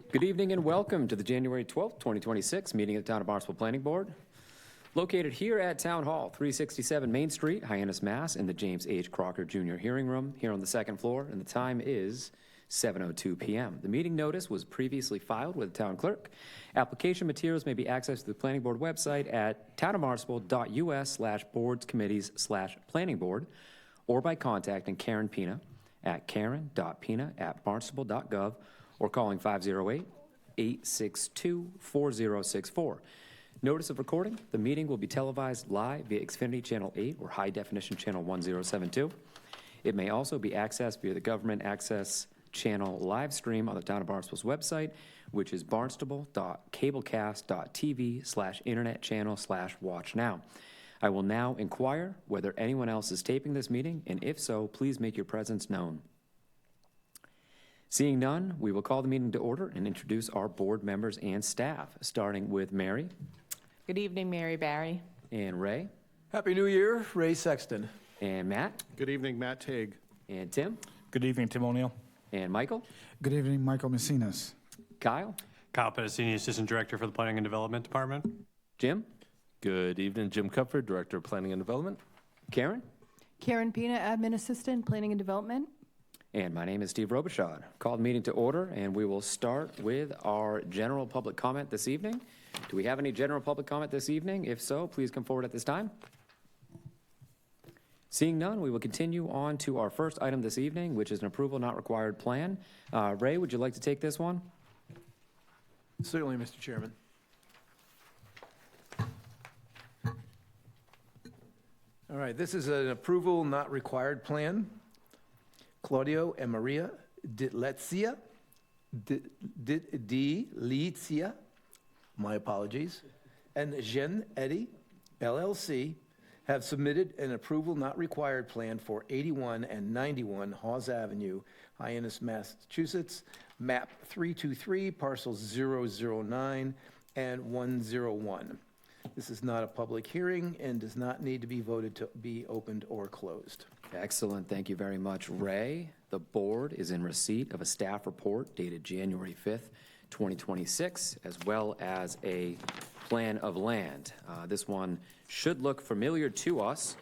Good evening and welcome to the January 12th, 2026 meeting of the Town of Barnstable Planning Board. Located here at Town Hall, 367 Main Street, Hyannis, Mass, in the James H. Crocker Jr. Hearing Room here on the second floor, and the time is 7:02 p.m. The meeting notice was previously filed with the town clerk. Application materials may be accessed through the planning board website at townofbarnstable.us/boards/committees/planning board or by contacting Karen Pina at karen.pina@barnstable.gov or calling 508-862-4064. Notice of recording: the meeting will be televised live via Xfinity Channel 8 or High Definition Channel 1072. It may also be accessed via the Government Access Channel live stream on the Town of Barnstable's website, which is barnstable.cablecast.tv/internet channel/watch now. I will now inquire whether anyone else is taping this meeting, and if so, please make your presence known. Seeing none, we will call the meeting to order and introduce our board members and staff, starting with Mary. Good evening, Mary Barry. And Ray. Happy New Year, Ray Sexton. And Matt. Good evening, Matt Tague. And Tim. Good evening, Tim O'Neill. And Michael. Good evening, Michael Messinas. Kyle. Kyle Pedicini, Assistant Director for the Planning and Development Department. Jim. Good evening, Jim Cupford, Director of Planning and Development. Karen. Karen Pina, Admin Assistant, Planning and Development. And my name is Steve Robichaud. Called meeting to order, and we will start with our general public comment this evening. Do we have any general public comment this evening? If so, please come forward at this time. Seeing none, we will continue on to our first item this evening, which is an approval not required plan. Ray, would you like to take this one? Certainly, Mr. Chairman. All right, this is an approval not required plan. Claudio and Maria Ditlezia, my apologies, and Jean Eddy, LLC, have submitted an approval not required plan for 81 and 91 Hawes Avenue, Hyannis, Massachusetts, map 323, parcels 009 and 101. This is not a public hearing and does not need to be voted to be opened or closed. Excellent. Thank you very much, Ray. The board is in receipt of a staff report dated January 5th, 2026, as well as a plan of land. This one should look familiar to us.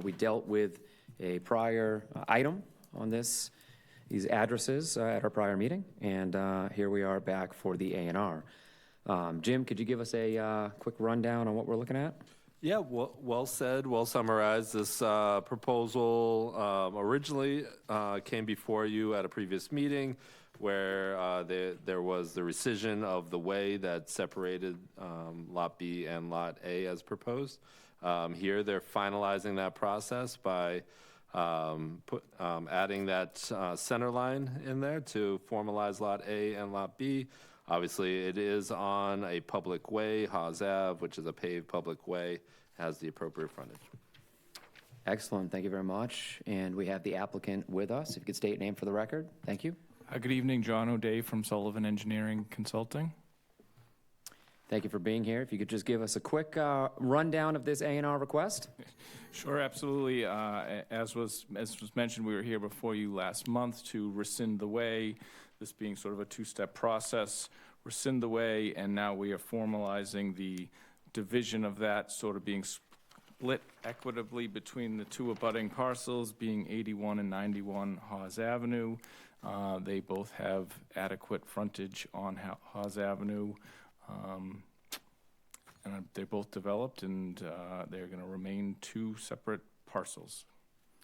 We dealt with a prior item on these addresses at our prior meeting, and here we are back for the A&R. Jim, could you give us a quick rundown on what we're looking at? Yeah, well said, well summarized. This proposal originally came before you at a previous meeting where there was the rescission of the way that separated Lot B and Lot A as proposed. Here they're finalizing that process by adding that center line in there to formalize Lot A and Lot B. Obviously, it is on a public way, Hawes Ave, which is a paved public way, has the appropriate frontage. Excellent. Thank you very much. And we have the applicant with us. If you could state your name for the record. Thank you. Good evening, John O'Day from Sullivan Engineering Consulting. Thank you for being here. If you could just give us a quick rundown of this A&R request. Sure, absolutely. As was mentioned, we were here before you last month to rescind the way, this being sort of a two-step process, rescind the way, and now we are formalizing the division of that, sort of being split equitably between the two abutting parcels, being 81 and 91 Hawes Avenue. They both have adequate frontage on Hawes Avenue. And they're both developed, and they're going to remain two separate parcels.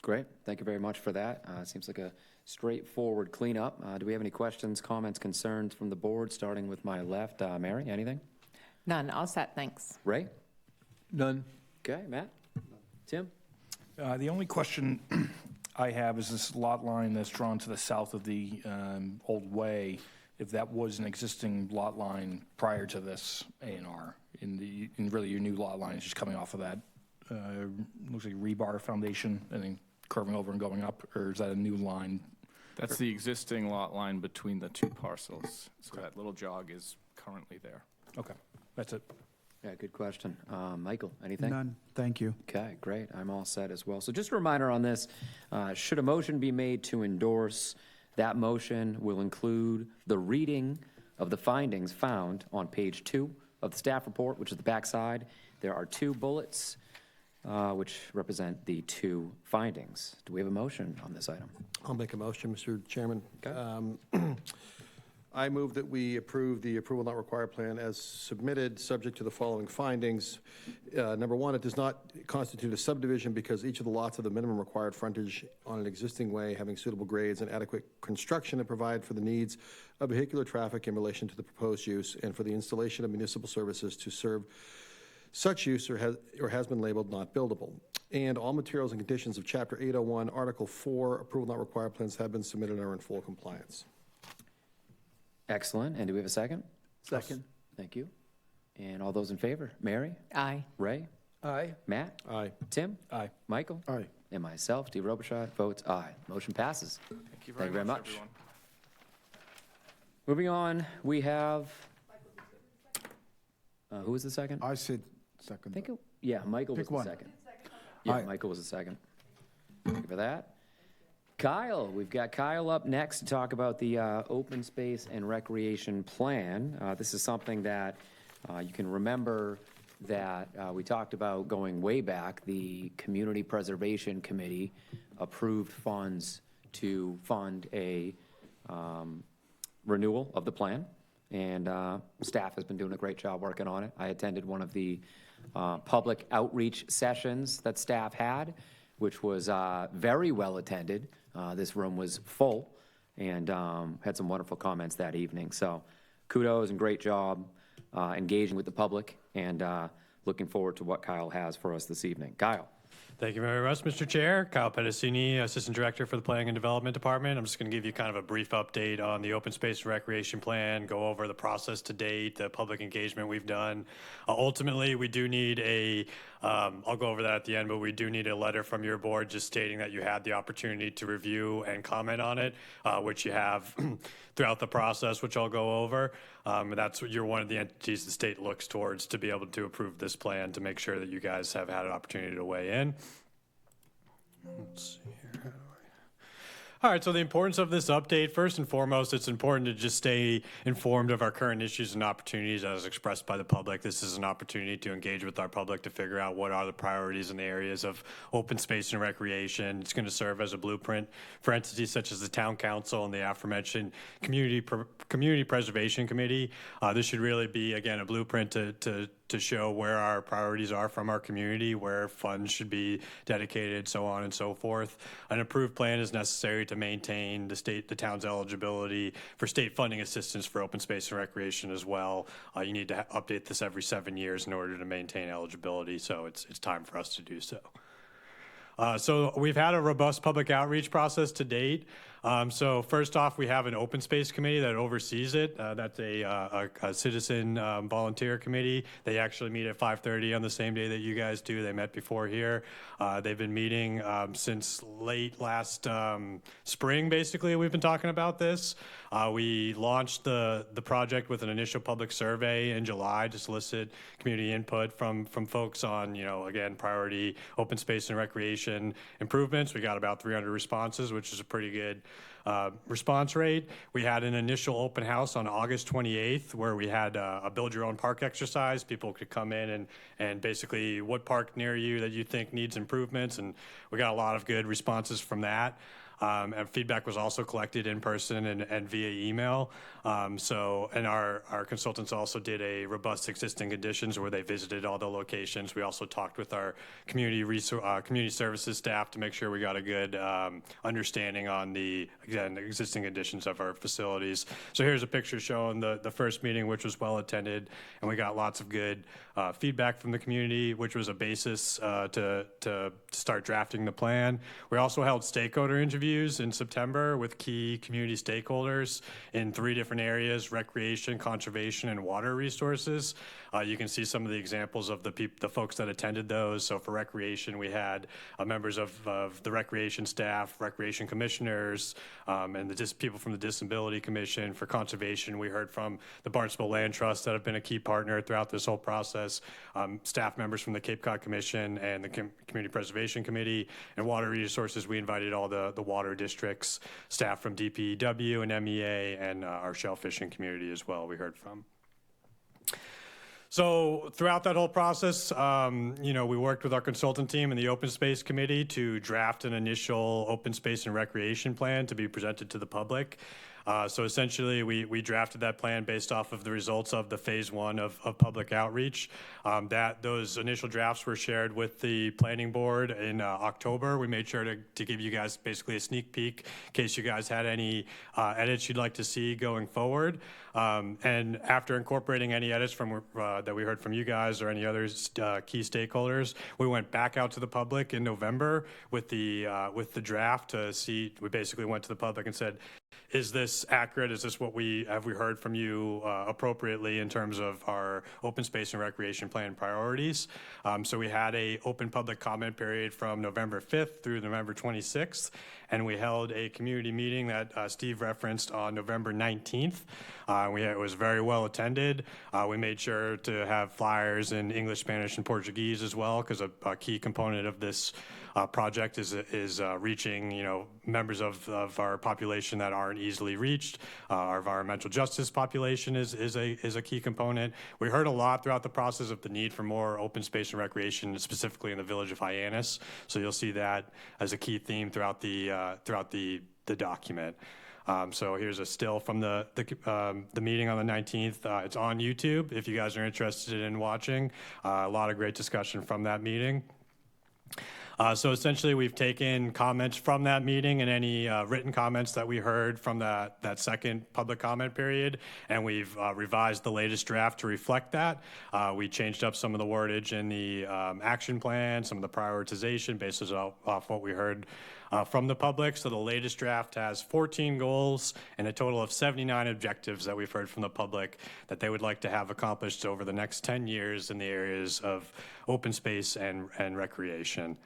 Great. Thank you very much for that. Seems like a straightforward cleanup. Do we have any questions, comments, concerns from the board, starting with my left? Mary, anything? None. All set. Thanks. Ray? None. Okay. Matt? Tim? The only question I have is this lot line that's drawn to the south of the old way, if that was an existing lot line prior to this A&R, in really your new lot line is just coming off of that, looks like rebar foundation and then curving over and going up, or is that a new line? That's the existing lot line between the two parcels. So that little jog is currently there. Okay, that's it. Yeah, good question. Michael, anything? None. Thank you. Okay, great. I'm all set as well. So just a reminder on this, should a motion be made to endorse, that motion will include the reading of the findings found on page 2 of the staff report, which is the backside. There are 2 bullets, which represent the 2 findings. Do we have a motion on this item? I'll make a motion, Mr. Chairman. I move that we approve the approval not required plan as submitted, subject to the following findings. Number 1, it does not constitute a subdivision because each of the lots have the minimum required frontage on an existing way, having suitable grades and adequate construction to provide for the needs of vehicular traffic in relation to the proposed use and for the installation of municipal services to serve such use or has been labeled not buildable. And all materials and conditions of Chapter 801, Article 4, approval not required plans have been submitted and are in full compliance. Excellent. And do we have a second? Second. Thank you. And all those in favor? Mary? Aye. Ray? Aye. Matt? Aye. Tim? Aye. Michael? Aye. And myself, Steve Robichaud, votes aye. Motion passes. Thank you very much. everyone. Moving on, we have, who was the second? I said I second. think, yeah, Michael was Pick the one. second. Yeah, Aye. Michael was the second. Thank you for that. Kyle, we've got Kyle up next to talk about the open space and recreation plan. This is something that you can remember that we talked about going way back. The Community Preservation Committee approved funds to fund a renewal of the plan, and staff has been doing a great job working on it. I attended one of the public outreach sessions that staff had, which was very well attended. This room was full and had some wonderful comments that evening. So kudos and great job engaging with the public, and looking forward to what Kyle has for us this evening. Kyle. Thank you very much, Mr. Chair. Kyle Pedicini, Assistant Director for the Planning and Development Department. I'm just going to give you kind of a brief update on the open space and recreation plan, go over the process to date, the public engagement we've done. Ultimately, we do need I'll go over that at the end, but we do need a letter from your board just stating that you had the opportunity to review and comment on it, which you have throughout the process, which I'll go over. That's what you're one of the entities the state looks towards to be able to approve this plan to make sure that you guys have had an opportunity to weigh in. Let's see here. All right, so the importance of this update, first and foremost, it's important to just stay informed of our current issues and opportunities as expressed by the public. This is an opportunity to engage with our public to figure out what are the priorities in the areas of open space and recreation. It's going to serve as a blueprint for entities such as the Town Council and the aforementioned Community Preservation Committee. This should really be, again, a blueprint to show where our priorities are from our community, where funds should be dedicated, so on and so forth. An approved plan is necessary to maintain the town's eligibility for state funding assistance for open space and recreation as well. You need to update this every 7 years in order to maintain eligibility, so it's time for us to do so. So we've had a robust public outreach process to date. So first off, we have an open space committee that oversees it. That's a citizen volunteer committee. They actually meet at 5:30 on the same day that you guys do. They met before here. They've been meeting since late last spring, basically. We've been talking about this. We launched the project with an initial public survey in July to solicit community input from folks on, again, priority open space and recreation improvements. We got about 300 responses, which is a pretty good response rate. We had an initial open house on August 28th where we had a build your own park exercise. People could come in and basically what park near you that you think needs improvements, and we got a lot of good responses from that. And feedback was also collected in person and via email. And our consultants also did a robust existing conditions where they visited all the locations. We also talked with our community services staff to make sure we got a good understanding on the existing conditions of our facilities. So here's a picture showing the first meeting, which was well attended, and we got lots of good feedback from the community, which was a basis to start drafting the plan. We also held stakeholder interviews in September with key community stakeholders in 3 different areas: recreation, conservation, and water resources. You can see some of the examples of the folks that attended those. So for recreation, we had members of the recreation staff, recreation commissioners, and people from the Disability Commission. For conservation, we heard from the Barnstable Land Trust that have been a key partner throughout this whole process, staff members from the Cape Cod Commission and the Community Preservation Committee. And water resources, we invited all the water water districts, staff from DPW and MEA, and our shell fishing community as well, we heard from. So throughout that whole process, we worked with our consultant team and the Open Space Committee to draft an initial open space and recreation plan to be presented to the public. So essentially, we drafted that plan based off of the results of the phase 1 of public outreach. Those initial drafts were shared with the planning board in October. We made sure to give you guys basically a sneak peek in case you guys had any edits you'd like to see going forward. And after incorporating any edits from that we heard from you guys or any other key stakeholders, we went back out to the public in November with the draft to see. We basically went to the public and said, is this accurate? Is this have we heard from you appropriately in terms of our open space and recreation plan priorities? So we had a open public comment period from November 5th through November 26th, and we held a community meeting that Steve referenced on November 19th. It was very well attended. We made sure to have flyers in English, Spanish, and Portuguese as well, because a key component of this project is reaching members of our population that aren't easily reached. Our environmental justice population is a key component. We heard a lot throughout the process of the need for more open space and recreation, specifically in the village of Hyannis. So you'll see that as a key theme throughout the document. So here's a still from the meeting on the 19th. It's on YouTube if you guys are interested in watching. A lot of great discussion from that meeting. So essentially, we've taken comments from that meeting and any written comments that we heard from that second public comment period, and we've revised the latest draft to reflect that. We changed up some of the wordage in the action plan, some of the prioritization based off what we heard from the public. So the latest draft has 14 goals and a total of 79 objectives that we've heard from the public that they would like to have accomplished over the next 10 years in the areas of open space and recreation.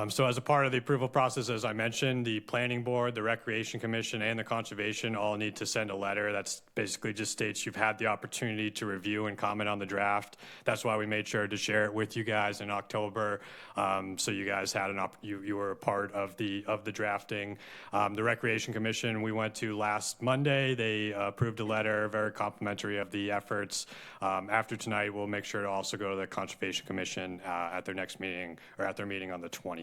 So as a part of the approval process, as I mentioned, the Planning Board, the Recreation Commission, and the Conservation all need to send a letter that basically just states you've had the opportunity to review and comment on the draft. That's why we made sure to share it with you guys in October, so you guys had you were a part of the drafting. The Recreation Commission we went to last Monday. They approved a letter, very complimentary of the efforts. After tonight, we'll make sure to also go to the Conservation Commission at their next meeting or at their meeting on the 20th.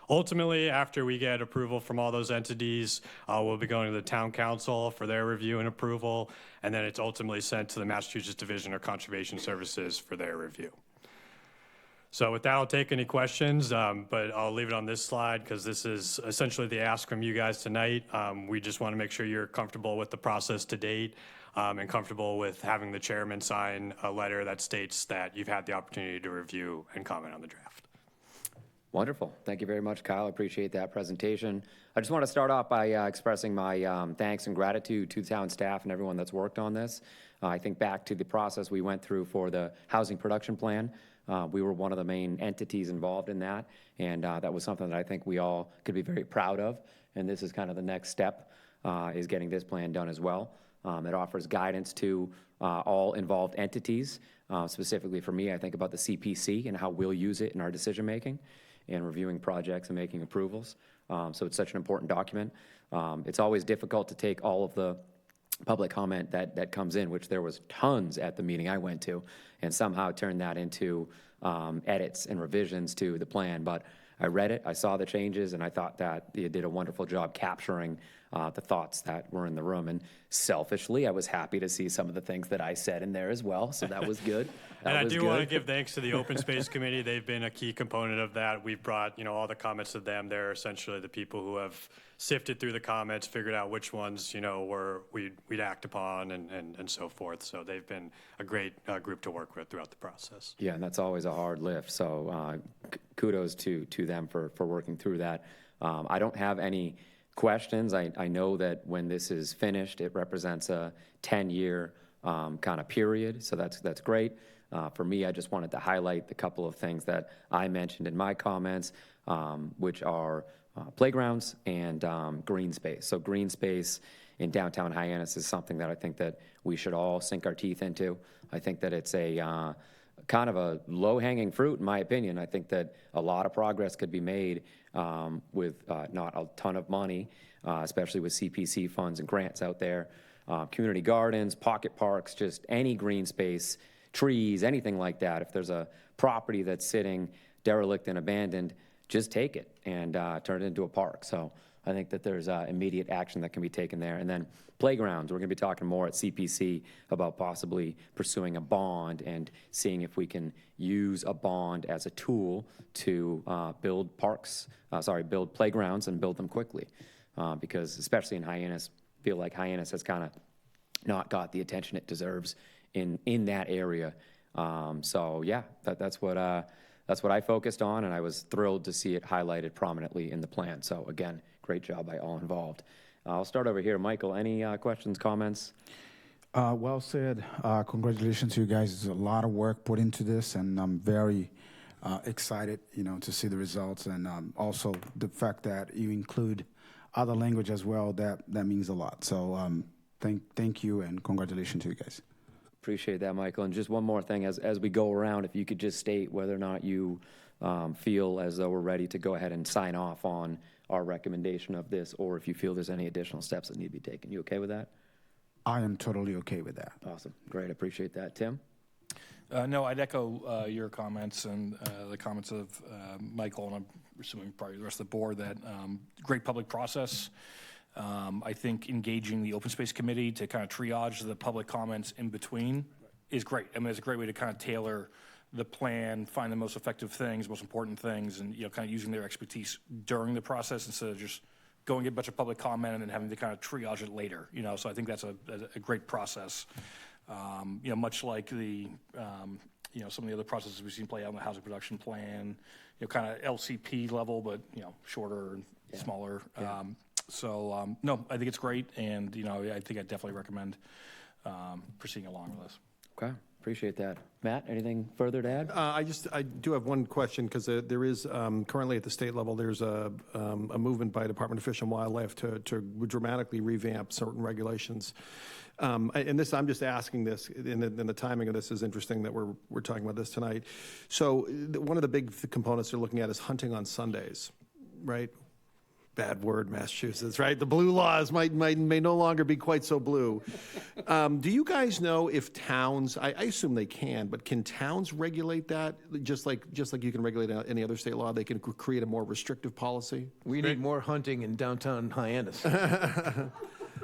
Ultimately, after we get approval from all those entities, we'll be going to the Town Council for their review and approval, and then it's ultimately sent to the Massachusetts Division of Conservation Services for their review. So with that, I'll take any questions, but I'll leave it on this slide because this is essentially the ask from you guys tonight. We just want to make sure you're comfortable with the process to date and comfortable with having the chairman sign a letter that states that you've had the opportunity to review and comment on the draft. Wonderful. Thank you very much, Kyle. I appreciate that presentation. I just want to start off by expressing my thanks and gratitude to town staff and everyone that's worked on this. I think back to the process we went through for the housing production plan. We were one of the main entities involved in that, and that was something that I think we all could be very proud of, and this is kind of the next step, is getting this plan done as well. It offers guidance to all involved entities. Specifically for me, I think about the CPC and how we'll use it in our decision-making and reviewing projects and making approvals. So it's such an important document. It's always difficult to take all of the public comment that comes in, which there was tons at the meeting I went to, and somehow turn that into edits and revisions to the plan. But I read it, I saw the changes, and I thought that you did a wonderful job capturing the thoughts that were in the room. And selfishly, I was happy to see some of the things that I said in there as well, so that was good. And I do want to give thanks to the Open Space Committee. They've been a key component of that. We've brought, all the comments to them. They're essentially the people who have sifted through the comments, figured out which ones, we'd act upon and so forth. So they've been a great group to work with throughout the process. Yeah, and that's always a hard lift. So kudos to them for working through that. I don't have any questions. I know that when this is finished, it represents a 10-year kind of period. So that's great. For me, I just wanted to highlight the couple of things that I mentioned in my comments, which are playgrounds and green space. So green space in downtown Hyannis is something that I think that we should all sink our teeth into. I think that it's a kind of a low-hanging fruit, in my opinion. I think that a lot of progress could be made with not a ton of money, especially with CPC funds and grants out there. Community gardens, pocket parks, just any green space, trees, anything like that. If there's a property that's sitting derelict and abandoned, just take it and turn it into a park. So I think that there's immediate action that can be taken there. And then playgrounds, we're going to be talking more at CPC about possibly pursuing a bond and seeing if we can use a bond as a tool to build build playgrounds and build them quickly. Because especially in Hyannis, I feel like Hyannis has kind of not got the attention it deserves in that area. So yeah, that's what I focused on, and I was thrilled to see it highlighted prominently in the plan. So again, great job by all involved. I'll start over here. Michael, any questions, comments? Well said. Congratulations to you guys. There's a lot of work put into this, and I'm very excited, to see the results, and also the fact that you include other language as well. That means a lot. So thank you, and congratulations to you guys. Appreciate that, Michael. And just one more thing, as we go around, if you could just state whether or not you feel as though we're ready to go ahead and sign off on our recommendation of this, or if you feel there's any additional steps that need to be taken. You okay with that? I am totally okay with that. Awesome. Great. Appreciate that. Tim? No, I'd echo your comments and the comments of Michael, and I'm assuming probably the rest of the board, that great public process. I think engaging the Open Space Committee to kind of triage the public comments in between is great. I mean, it's a great way to kind of tailor the plan, find the most effective things, most important things, and kind of using their expertise during the process instead of just going get a bunch of public comment and then having to kind of triage it later. So I think that's a great process. Much like the some of the other processes we've seen play out in the housing production plan, kind of LCP level, but shorter and smaller. No, I think it's great, and I think I definitely recommend proceeding along with this. Okay. Appreciate that. Matt, anything further to add? I do have one question, because there is currently at the state level, there's a movement by Department of Fish and Wildlife to dramatically revamp certain regulations. And this, I'm just asking this, and the timing of this is interesting that we're talking about this tonight. So one of the big components they're looking at is hunting on Sundays, right? Bad word, Massachusetts, right? The blue laws may no longer be quite so blue. Do you guys know if towns, I assume they can, but can towns regulate that? Just like you can regulate any other state law, they can create a more restrictive policy? We need more hunting in downtown Hyannis.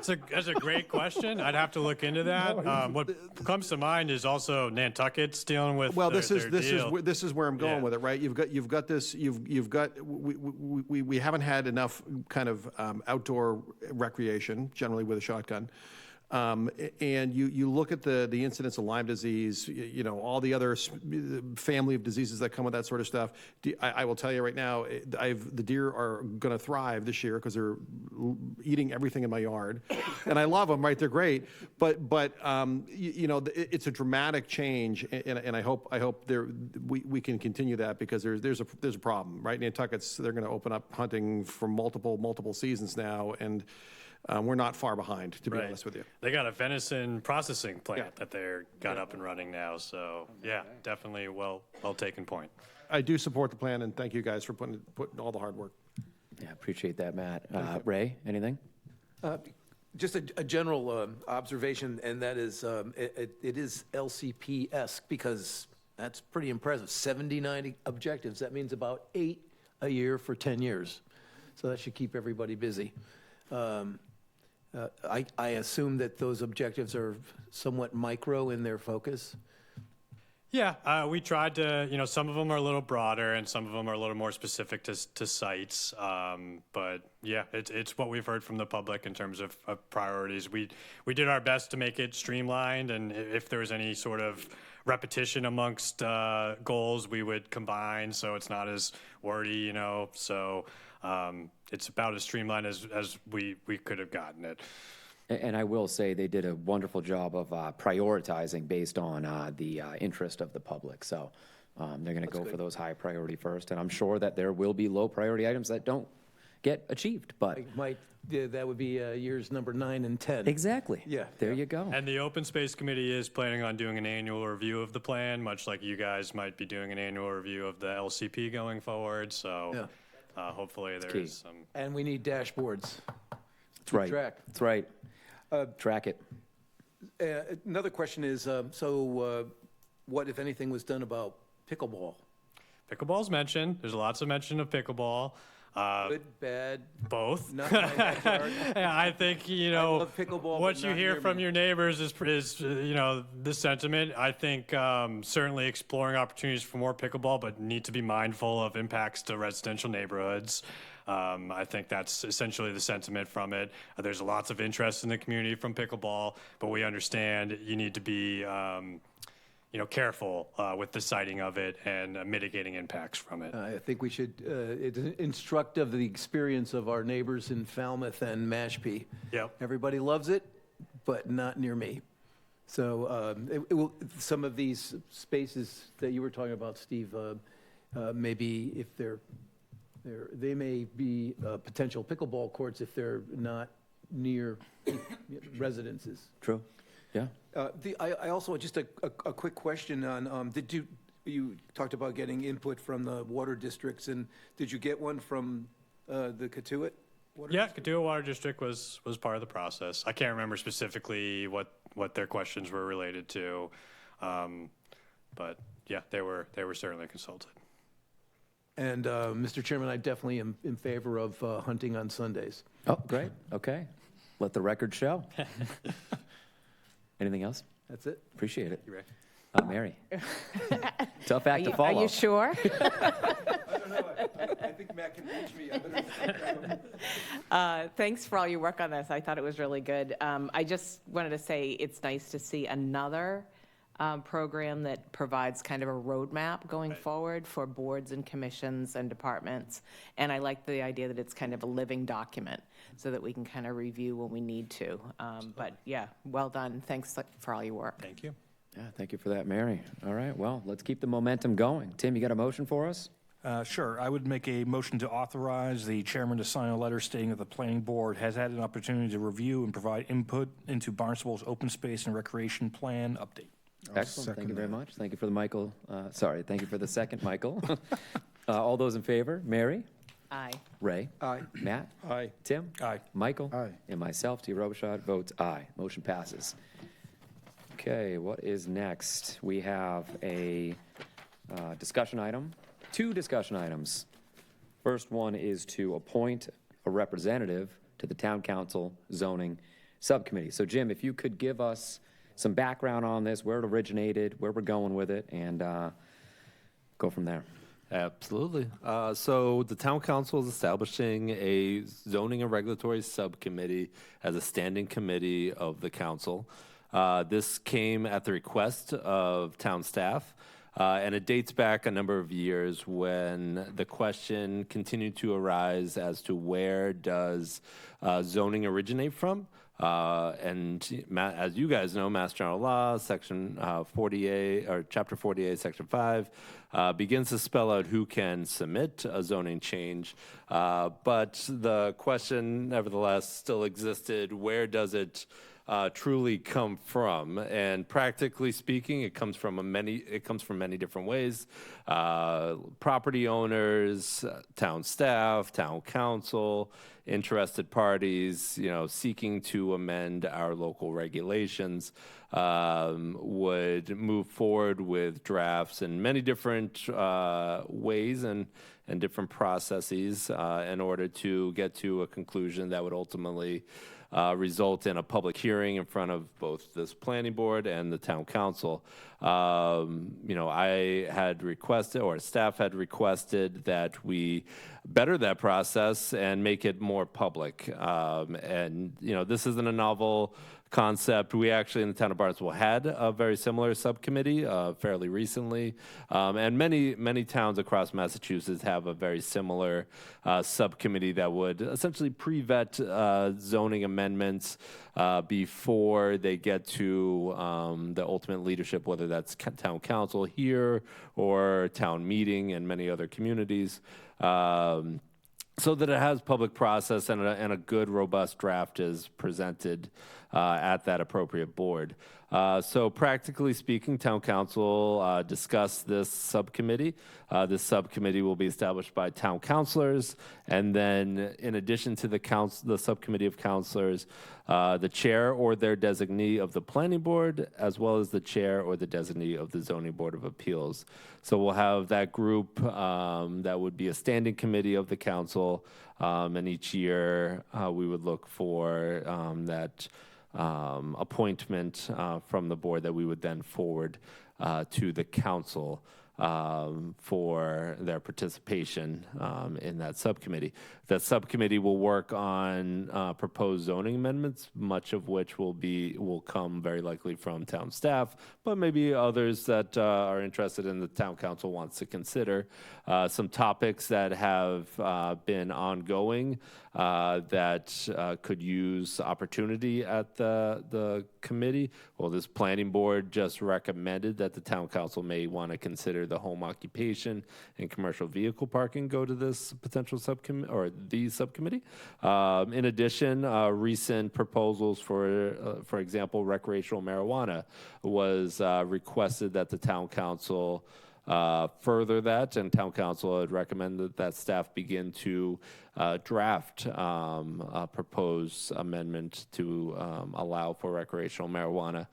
That's a great question. I'd have to look into that. What comes to mind is also Nantucket's dealing with. Well, their this deal. is where I'm going Yeah. with it, right? You've got this. We haven't had enough kind of outdoor recreation generally with a shotgun. And you look at the incidence of Lyme disease, all the other family of diseases that come with that sort of stuff. I will tell you right now, the deer are going to thrive this year because they're eating everything in my yard, and I love them. Right, they're great, but it's a dramatic change, and I hope we can continue that, because there's a problem, right? Nantucket's, they're going to open up hunting for multiple seasons now, and we're not far behind, to be honest with you. They got a venison processing plant that they're got up and running now. So yeah, definitely well taken point. I do support the plan, and thank you guys for putting all the hard work. Yeah, appreciate that, Matt. Ray, anything? Just a general observation, and that is, it is LCP-esque, because that's pretty impressive. 79 objectives. That means about 8 a year for 10 years. So that should keep everybody busy. I assume that those objectives are somewhat micro in their focus. Yeah, we tried to, some of them are a little broader and some of them are a little more specific to sites. But yeah, it's what we've heard from the public in terms of priorities. We did our best to make it streamlined, and if there was any sort of repetition amongst goals, we would combine so it's not as wordy, So it's about as streamlined as we could have gotten it. And I will say they did a wonderful job of prioritizing based on the interest of the public. So they're going to go for those high priority first. And I'm sure that there will be low priority items that don't get achieved, but That would be years number 9 and 10. exactly. Yeah, There yeah. you go. And the Open Space Committee is planning on doing an annual review of the plan, much like you guys might be doing an annual review of the LCP going forward. So hopefully there key. is some. And we need dashboards. That's right. track. That's right. Track it. Another question is, what, if anything, was done about pickleball? Pickleball's mentioned. There's lots of mention of pickleball. Good, bad, Both. not in my backyard? Yeah, I think, love pickleball, what but you not hear near from me. your neighbors is this sentiment. I think certainly exploring opportunities for more pickleball, but need to be mindful of impacts to residential neighborhoods. I think that's essentially the sentiment from it. There's lots of interest in the community from pickleball, but we understand you need to be careful with the siting of it and mitigating impacts from it. I think we should, it's instructive of the experience of our neighbors in Falmouth and Mashpee. Yep. Everybody loves it, but not near me. So some of these spaces that you were talking about, Steve, maybe if they may be potential pickleball courts if they're not near residences. True. Yeah. I also, just a quick question on, you talked about getting input from the water districts, and did you get one from the Katuitt? Yeah, Katuitt Water District was part of the process. I can't remember specifically what their questions were related to, but yeah, they were certainly consulted. And, Mr. Chairman, I definitely am in favor of hunting on Sundays. Oh, great. Okay. Let the record show. Anything else? That's it. Appreciate it. Mary. Tough act to Are follow. you sure? I don't know. I think Matt can reach me. Thanks for all your work on this. I thought it was really good. I just wanted to say it's nice to see another program that provides kind of a roadmap going forward for boards and commissions and departments. And I like the idea that it's kind of a living document so that we can kind of review when we need to. But yeah, well done. Thanks for all your work. Thank you. Yeah, thank you for that, Mary. All right, well, let's keep the momentum going. Tim, you got a motion for us? Sure. I would make a motion to authorize the chairman to sign a letter stating that the planning board has had an opportunity to review and provide input into Barnstable's open space and recreation plan update. Excellent. Thank you very much. Thank you for thank you for the second, Michael. All those in favor? Mary? Aye. Ray? Aye. Matt? Aye. Tim? Aye. Michael? Aye. And myself, T. Robichaud, votes aye. Motion passes. Okay, what is next? We have a discussion item, 2 discussion items. First one is to appoint a representative to the Town Council Zoning Subcommittee. So Jim, if you could give us some background on this, where it originated, where we're going with it, and go from there. Absolutely. So the town council is establishing a zoning and regulatory subcommittee as a standing committee of the council. This came at the request of town staff, and it dates back a number of years when the question continued to arise as to where does zoning originate from. And as you guys know, Mass General Law, Section 48, or Chapter 48, Section 5, begins to spell out who can submit a zoning change. But the question, nevertheless, still existed: where does it truly come from? And practically speaking, it comes from many different ways. Property owners, town staff, town council, interested parties, seeking to amend our local regulations, would move forward with drafts in many different ways and different processes in order to get to a conclusion that would ultimately result in a public hearing in front of both this planning board and the town council. I had requested, or staff had requested, that we better that process and make it more public. This isn't a novel concept. We actually, in the town of Barnstable, had a very similar subcommittee fairly recently, and many towns across Massachusetts have a very similar subcommittee that would essentially pre-vet zoning amendments before they get to the ultimate leadership, whether that's town council here or town meeting and many other communities. so that it has public process and a good, robust draft is presented at that appropriate board. So practically speaking, Town Council discussed this subcommittee. This subcommittee will be established by town councilors, and then in addition to the subcommittee of councilors, the chair or their designee of the planning board, as well as the chair or the designee of the zoning board of appeals. So we'll have that group that would be a standing committee of the council, and each year we would look for that appointment from the board that we would then forward to the council for their participation in that subcommittee. That subcommittee will work on proposed zoning amendments, much of which will come very likely from town staff, but maybe others that are interested in the town council wants to consider. Some topics that have been ongoing that could use opportunity at the committee. Well, this planning board just recommended that the town council may want to consider the home occupation and commercial vehicle parking go to this potential subcommittee or the subcommittee. In addition, recent proposals for example, recreational marijuana was requested that the town council further that, and town council had recommended that staff begin to draft a proposed amendment to allow for recreational marijuana.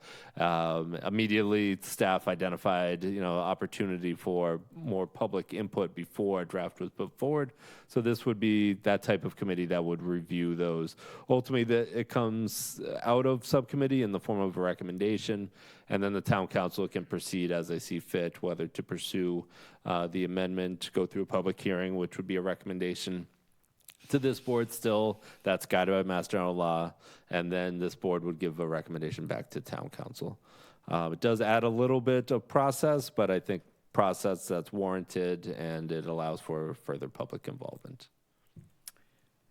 Immediately, staff identified, opportunity for more public input before a draft was put forward. So this would be that type of committee that would review those. Ultimately, it comes out of subcommittee in the form of a recommendation, and then the town council can proceed as they see fit, whether to pursue the amendment, go through a public hearing, which would be a recommendation to this board still, that's guided by Mass General Law, and then this board would give a recommendation back to town council. It does add a little bit of process, but I think process that's warranted, and it allows for further public involvement.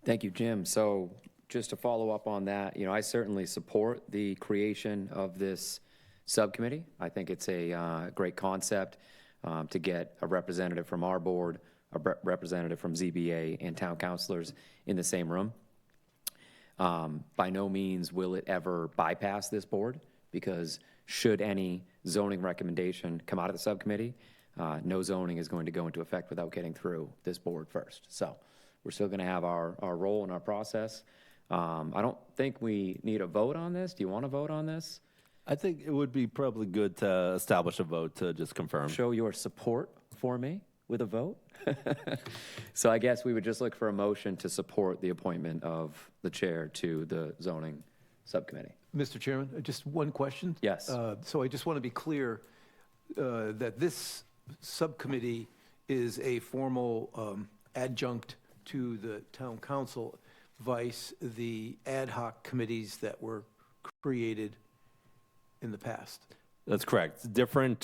Thank you, Jim. So just to follow up on that, I certainly support the creation of this subcommittee. I think it's a great concept to get a representative from our board, a representative from ZBA, and town councilors in the same room. By no means will it ever bypass this board, because should any zoning recommendation come out of the subcommittee, no zoning is going to go into effect without getting through this board first. So we're still going to have our role and our process. I don't think we need a vote on this. Do you want to vote on this? I think it would be probably good to establish a vote to just confirm. Show your support for me with a vote. So I guess we would just look for a motion to support the appointment of the chair to the zoning subcommittee. Mr. Chairman, just one question. Yes. So I just want to be clear that this subcommittee is a formal adjunct to the town council, vice the ad hoc committees that were created in the past. That's correct. Different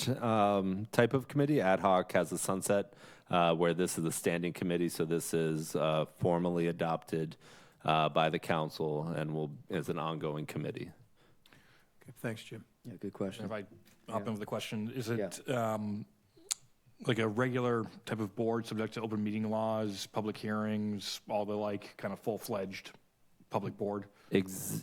type of committee. Ad hoc has a sunset, where this is a standing committee, so this is formally adopted by the council and is an ongoing committee. Okay, thanks, Jim. Yeah, good question. If I hop in with a question, is it like a regular type of board subject to open meeting laws, public hearings, all the kind of full-fledged public board?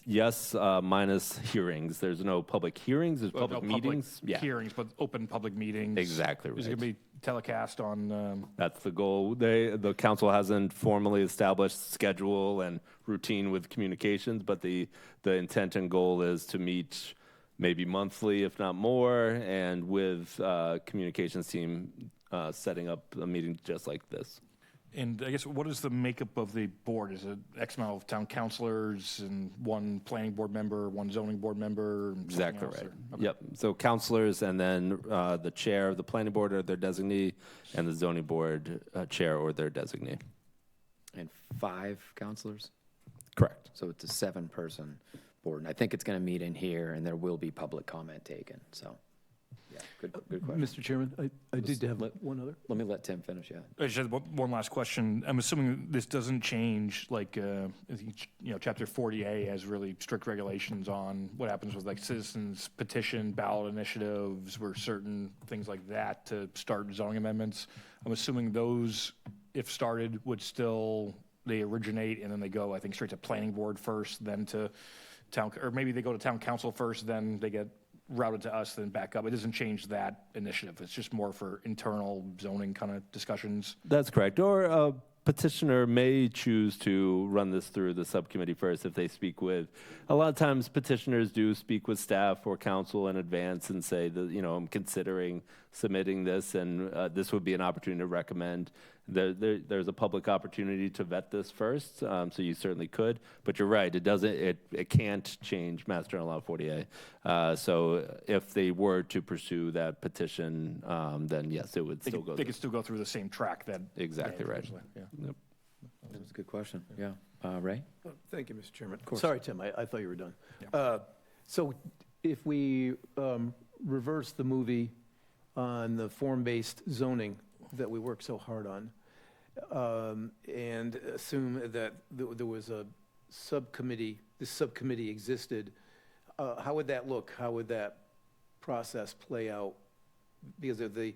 Yes, minus hearings. There's no public hearings, there's public meetings. Hearings, but open public meetings. Exactly right. Is it going to be telecast on? That's the goal. The council hasn't formally established schedule and routine with communications, but the intent and goal is to meet maybe monthly, if not more, and with communications team setting up a meeting just like this. And I guess, what is the makeup of the board? Is it X amount of town councilors and one planning board member, one zoning board member? Exactly right. Okay. Yep. So councilors, and then the chair of the planning board or their designee, and the zoning board chair or their designee. And 5 counselors? Correct. So it's a 7-person board. And I think it's going to meet in here, and there will be public comment taken. So, yeah, good question. Mr. Chairman, I did have one other. Let me let Tim finish, yeah. I just had one last question. I'm assuming this doesn't change, Chapter 40A has really strict regulations on what happens with citizens petition, ballot initiatives, where certain things like that to start zoning amendments. I'm assuming those, if started, would still they originate and then they go, I think, straight to planning board first, then to town, or maybe they go to town council first, then they get routed to us, then back up. It doesn't change that initiative. It's just more for internal zoning kind of discussions. That's correct. Or a petitioner may choose to run this through the subcommittee first if they speak with. A lot of times petitioners do speak with staff or council in advance and say that, I'm considering submitting this, and this would be an opportunity to recommend. There's a public opportunity to vet this first, so you certainly could. But you're right, it can't change Mass General Law 40A. So if they were to pursue that petition, then yes, it would still go. They could still go through the same track that. Exactly right. Yeah. Yep. That's a good question. Yeah. Ray? Thank you, Mr. Chairman. course. Sorry, Tim, I thought you were done. So if we reverse the movie on the form-based zoning that we worked so hard on, and assume that there was a subcommittee, this subcommittee existed, how would that look? How would that process play out? Because of the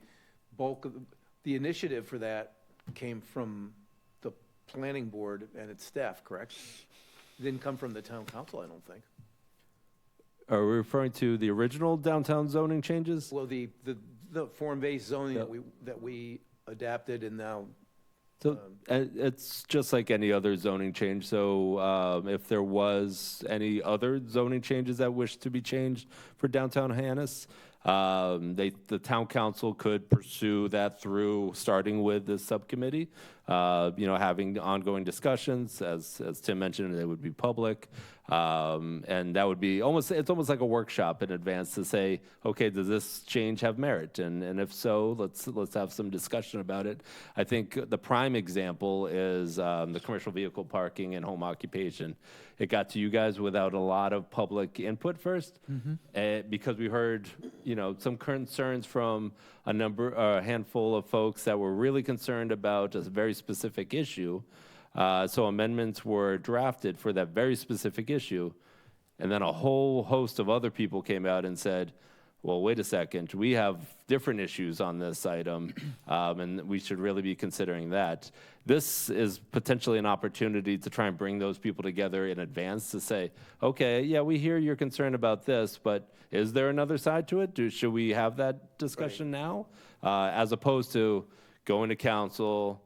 bulk of, the initiative for that came from the planning board and its staff, correct? It didn't come from the town council, I don't think. Are we referring to the original downtown zoning changes? Well, the form-based zoning that we adapted and now. So it's just like any other zoning change. So if there was any other zoning changes that wish to be changed for downtown Hyannis, the town council could pursue that through starting with the subcommittee, having ongoing discussions. As Tim mentioned, they would be public. And that would be it's almost like a workshop in advance to say, okay, does this change have merit? And if so, let's have some discussion about it. I think the prime example is the commercial vehicle parking and home occupation. It got to you guys without a lot of public input first, because we heard, some concerns from a handful of folks that were really concerned about a very specific issue. So amendments were drafted for that very specific issue. And then a whole host of other people came out and said, well, wait a second, we have different issues on this item, and we should really be considering that. This is potentially an opportunity to try and bring those people together in advance to say, okay, yeah, we hear you're concerned about this, but is there another side to it? Should we have that discussion now? As opposed to going to council,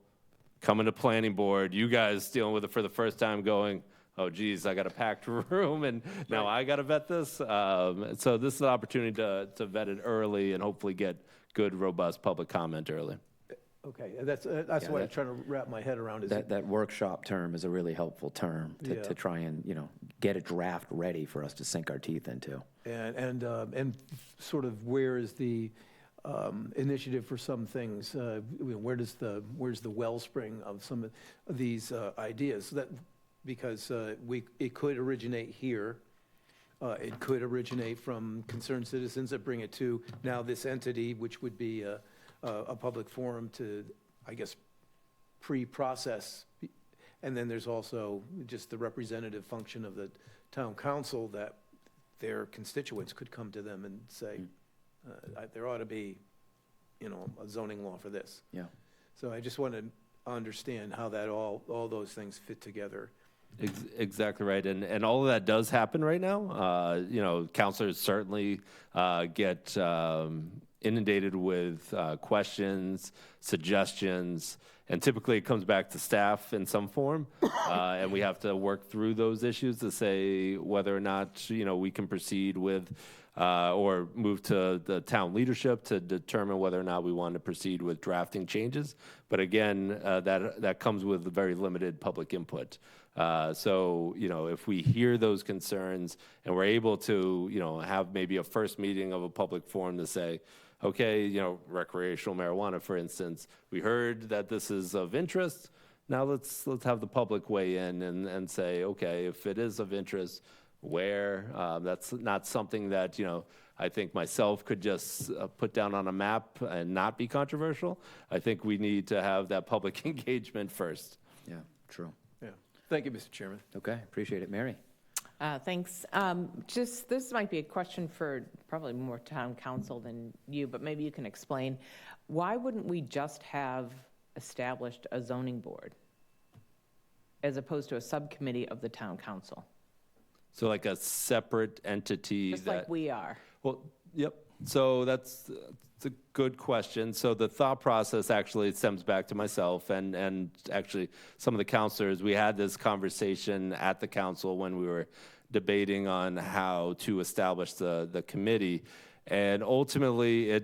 coming to planning board, you guys dealing with it for the first time going, oh, geez, I got a packed room, and now I got to vet this. So this is an opportunity to vet it early and hopefully get good, robust public comment early. Okay, that's what I'm trying to wrap my head around. Is That workshop term is a really helpful term to try and, get a draft ready for us to sink our teeth into. And sort of where is the initiative for some things? Where's the wellspring of some of these ideas? Because it could originate here. It could originate from concerned citizens that bring it to now this entity, which would be a public forum to, I guess, pre-process. And then there's also just the representative function of the town council that their constituents could come to them and say, there ought to be, a zoning law for this. Yeah. So I just want to understand how that all those things fit together. Exactly right, and all of that does happen right now. Counselors certainly get inundated with questions, suggestions, and typically it comes back to staff in some form, and we have to work through those issues to say whether or not we can proceed with or move to the town leadership to determine whether or not we want to proceed with drafting changes. But again, that comes with very limited public input. So, if we hear those concerns and we're able to, have maybe a first meeting of a public forum to say, okay, recreational marijuana, for instance, we heard that this is of interest. Now let's have the public weigh in and say, okay, if it is of interest, where? That's not something that, I think myself could just put down on a map and not be controversial. I think we need to have that public engagement first. Yeah, true. Yeah. Thank you, Mr. Chairman. Okay, appreciate it. Mary? Thanks. This might be a question for probably more town council than you, but maybe you can explain. Why wouldn't we just have established a zoning board as opposed to a subcommittee of the town council, So like a separate entity just that. like we are. Well, yep. So that's a good question. So the thought process actually stems back to myself and actually some of the counselors. We had this conversation at the council when we were debating on how to establish the committee. And ultimately,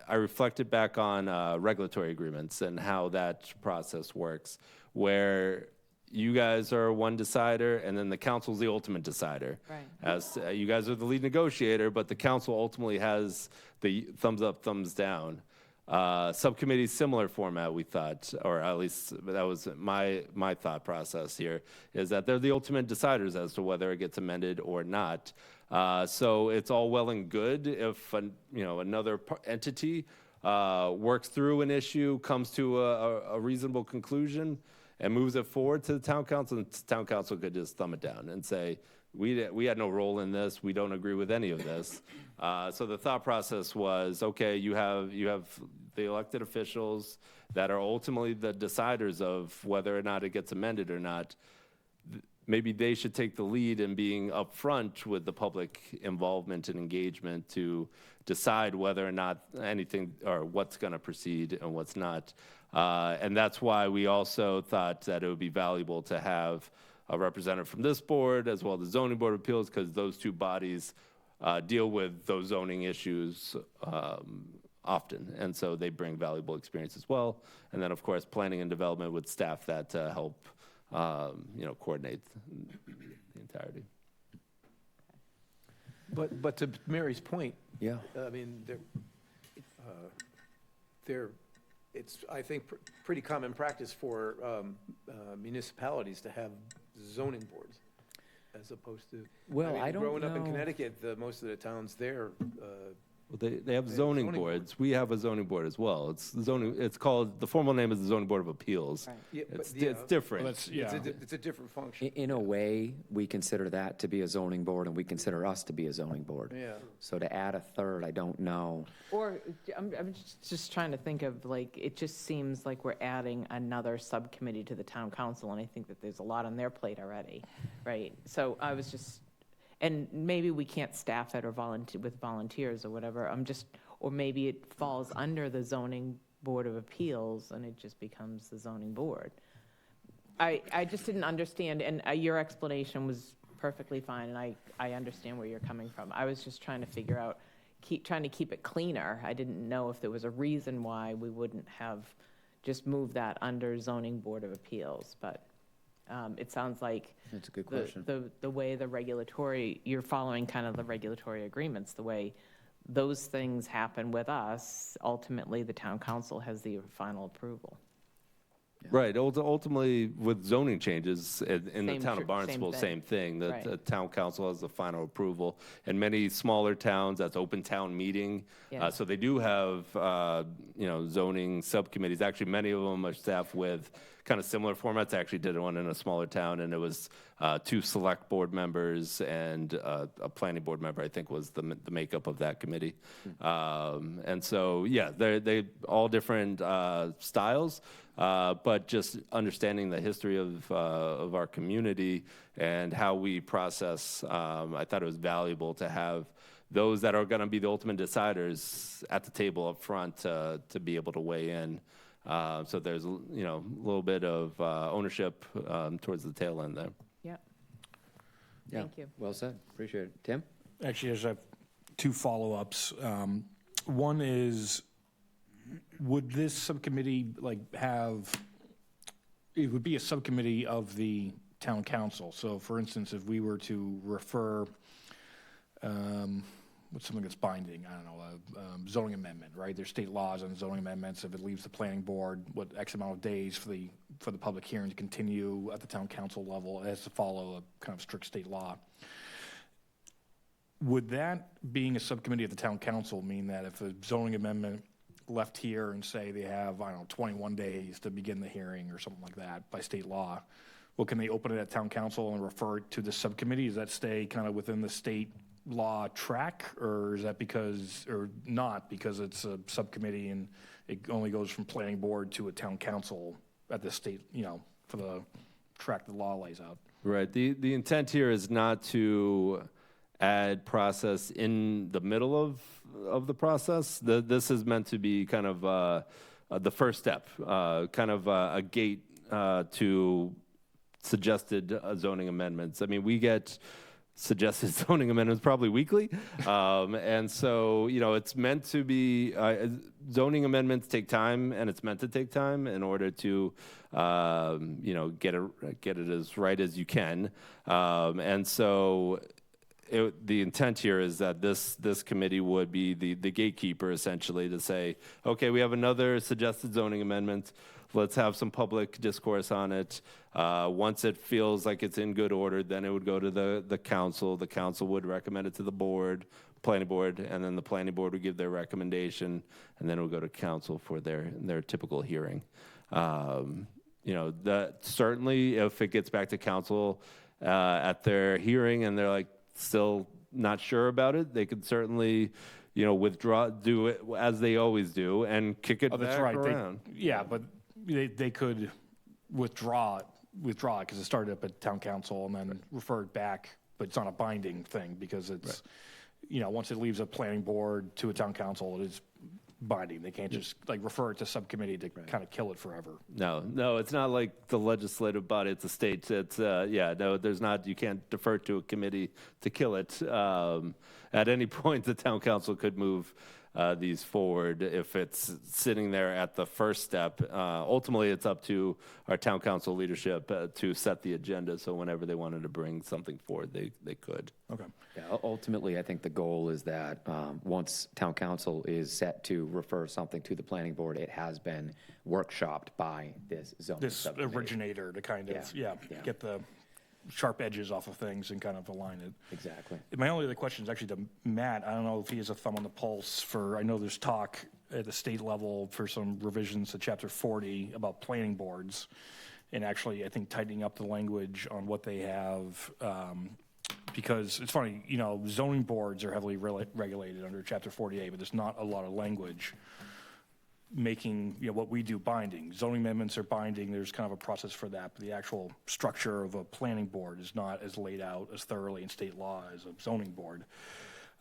I reflected back on regulatory agreements and how that process works, where you guys are one decider, and then the council's the ultimate decider. Right. As you guys are the lead negotiator, but the council ultimately has the thumbs up, thumbs down. Subcommittee, similar format, we thought, or at least that was my thought process here, is that they're the ultimate deciders as to whether it gets amended or not. So it's all well and good if another entity works through an issue, comes to a reasonable conclusion, and moves it forward to the town council, and the town council could just thumb it down and say, we had no role in this, we don't agree with any of this. So the thought process was, okay, you have the elected officials that are ultimately the deciders of whether or not it gets amended or not. Maybe they should take the lead in being upfront with the public involvement and engagement to decide whether or not anything or what's going to proceed and what's not. And that's why we also thought that it would be valuable to have a representative from this board as well as the Zoning Board of Appeals, because those two bodies deal with those zoning issues often. And so they bring valuable experience as well. And then, of course, planning and development with staff that help coordinate the entirety. But to Mary's point, Yeah. I mean, it's, I think, pretty common practice for municipalities to have zoning boards as opposed to. Well, mean, I don't Growing up in know. Connecticut, most of the towns there, Well, they have have zoning zoning boards. We have a zoning board as well. It's the zoning. It's called, the formal name is the Zoning Board of Appeals. Right. yeah, but, It's yeah, different. Well, that's, yeah. it's a different function. In a way, we consider that to be a zoning board, and we consider us to be a zoning board. Yeah. So to add a third, I don't know. Or, I'm just trying to think of, like, it just seems like we're adding another subcommittee to the town council, and I think that there's a lot on their plate already, right? So I was just, and maybe we can't staff it or volunteer with volunteers or whatever, or maybe it falls under the zoning board of appeals, and it just becomes the zoning board. I just didn't understand, and your explanation was perfectly fine, and I understand where you're coming from. I was just trying to figure out, trying to keep it cleaner. I didn't know if there was a reason why we wouldn't have just moved that under zoning board of appeals, but it sounds like That's a good question. the way the regulatory, you're following kind of the regulatory agreements, the way those things happen with us, ultimately the town council has the final approval. Right. Ultimately, with zoning changes in the Same town tr- of Barnstable, same same thing. The Right. town council has the final approval. In many smaller towns, that's open town meeting. Yeah. So they do have, zoning subcommittees. Actually, many of them are staffed with kind of similar formats. I actually did one in a smaller town, and it was 2 select board members and a planning board member, I think, was the makeup of that committee. And so, yeah, they all different styles. But just understanding the history of our community and how we process, I thought it was valuable to have those that are going to be the ultimate deciders at the table up front to be able to weigh in. So there's, a little bit of ownership towards the tail end there. Yeah. Yeah. Thank you. Well said. Appreciate it. Tim? Actually, I have 2 follow-ups. One is, would this subcommittee it would be a subcommittee of the town council. So for instance, if we were to refer, what's something that's binding, I don't know, a zoning amendment, right? There's state laws on zoning amendments. If it leaves the planning board, what X amount of days for the public hearing to continue at the town council level, it has to follow a kind of strict state law. Would that being a subcommittee of the town council mean that if a zoning amendment left here and say they have, 21 days to begin the hearing or something like that by state law, well, can they open it at town council and refer it to the subcommittee? Does that stay kind of within the state law track, or is that not because it's a subcommittee and it only goes from planning board to a town council at the state, for track the law lays out. Right. The intent here is not to add process in the middle of the process. This is meant to be kind of the first step, kind of a gate to suggested zoning amendments. I mean, we get suggested zoning amendments probably weekly. And so, it's meant to be, zoning amendments take time, and it's meant to take time in order to, get it as right as you can. And so the intent here is that this committee would be the gatekeeper, essentially, to say, okay, we have another suggested zoning amendment. Let's have some public discourse on it. Once it feels like it's in good order, then it would go to the council. The council would recommend it to the board, planning board, and then the planning board would give their recommendation, and then it would go to council for their typical hearing. That certainly, if it gets back to council at their hearing and they're like still not sure about it, they could certainly withdraw, do it as they always do, and kick it back around. But they could withdraw it because it started up at town council and then refer it back, but it's not a binding thing because it's, once it leaves a planning board to a town council, it is binding. They can't just refer it to subcommittee to kind of kill it forever. No, it's not like the legislative body. It's the state. It's there's not. You can't defer to a committee to kill it. At any point, the town council could move these forward if it's sitting there at the first step. Ultimately, it's up to our town council leadership to set the agenda. So whenever they wanted to bring something forward, they could. Okay. Yeah, ultimately, I think the goal is that once town council is set to refer something to the planning board, it has been workshopped by this zoning subcommittee. Originator to kind of get the sharp edges off of things and kind of align it. Exactly. My only other question is actually to Matt. I don't know if he has a thumb on the pulse I know there's talk at the state level for some revisions to Chapter 40 about planning boards, and actually I think tightening up the language on what they have, because it's funny, zoning boards are heavily regulated under Chapter 48, but there's not a lot of language making what we do binding. Zoning amendments are binding. There's kind of a process for that, but the actual structure of a planning board is not as laid out as thoroughly in state law as a zoning board.